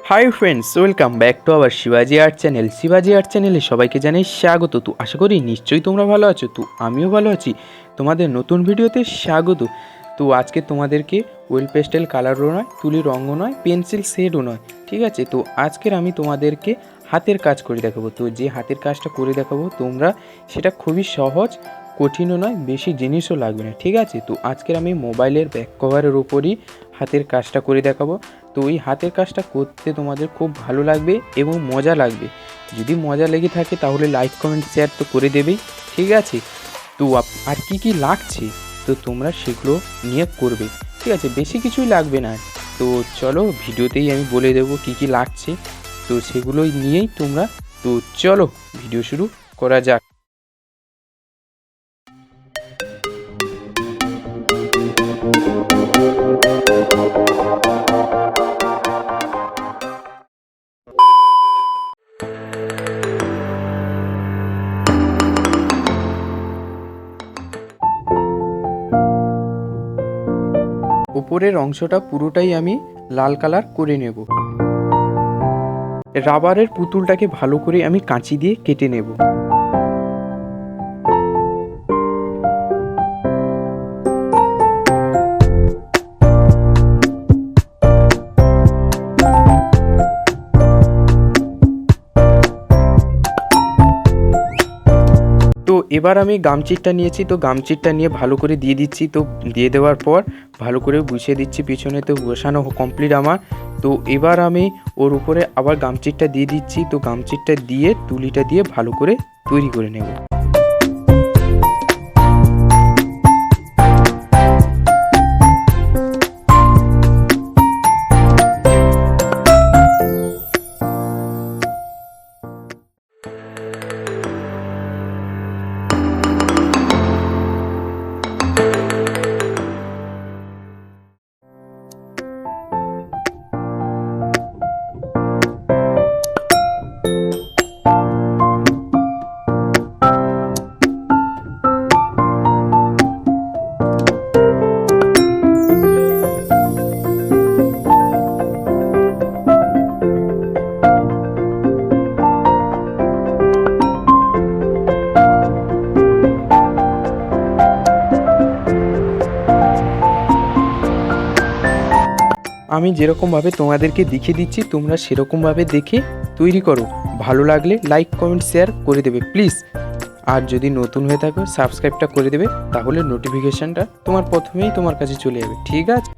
Hi friends, welcome back to our শিবাজি art channel. শিবাজি art চ্যানেলে সবাইকে জানাই স্বাগত। তো আশা করি নিশ্চয়ই তোমরা ভালো আছো। তো আমিও ভালো আছি। তোমাদের নতুন ভিডিওতে স্বাগত। তো আজকে তোমাদেরকে ওয়েল পেস্টেল কালারও নয়, তুলি রঙও নয়, পেন্সিল শেডও নয়, ঠিক আছে। তো আজকের আমি তোমাদেরকে হাতের কাজ করে দেখাবো। তো যে হাতের কাজটা করে দেখাবো তোমরা সেটা খুবই সহজ, কঠিনও নয়, বেশি জিনিসও লাগবে না, ঠিক আছে। তো আজকের আমি মোবাইলের ব্যাক কভারের ওপরই হাতের কাজটা করে দেখাবো। তো এই হাতের কাজটা করতে তোমাদের খুব ভালো লাগবে এবং মজা লাগবে। যদি মজা লেগে থাকে তাহলে লাইক কমেন্ট শেয়ার তো করে দেবেই, ঠিক আছে। তো আর কি লাগছে তো তোমরা সেগুলো নিয়ে করবে, ঠিক আছে। বেশি কিছুই লাগবে না। তো চলো ভিডিওতেই আমি বলে দেবো কি লাগছে, তো সেগুলোই নিয়েই তোমরা, তো চলো ভিডিও শুরু করা যাক। উপরের অংশটা পুরোটাই আমি লাল কালার করে নেব। রাবারের পুতুলটাকে ভালো করে আমি কাঁচি দিয়ে কেটে নেব। তো এবার আমি গামচিটটা নিয়েছি, তো গামচিটটা নিয়ে ভালো করে দিয়ে দিচ্ছি। তো দিয়ে দেওয়ার পর ভালো করে বসিয়ে দিচ্ছি। পিছনে তো বসানো কমপ্লিট আমার। তো এবার আমি ওর উপরে আবার গামচিটটা দিয়ে দিচ্ছি। তো গামচিটটা দিয়ে তুলিটা দিয়ে ভালো করে তৈরি করে নেব। আমি যেরকমভাবে তোমাদেরকে দেখিয়ে দিচ্ছি তোমরা সেরকমভাবে দেখে তৈরি করো। ভালো লাগলে লাইক কমেন্ট শেয়ার করে দেবে প্লিজ। আর যদি নতুন হয়ে থাকো সাবস্ক্রাইবটা করে দেবে, তাহলে নোটিফিকেশানটা তোমার প্রথমেই তোমার কাছে চলে যাবে, ঠিক আছে।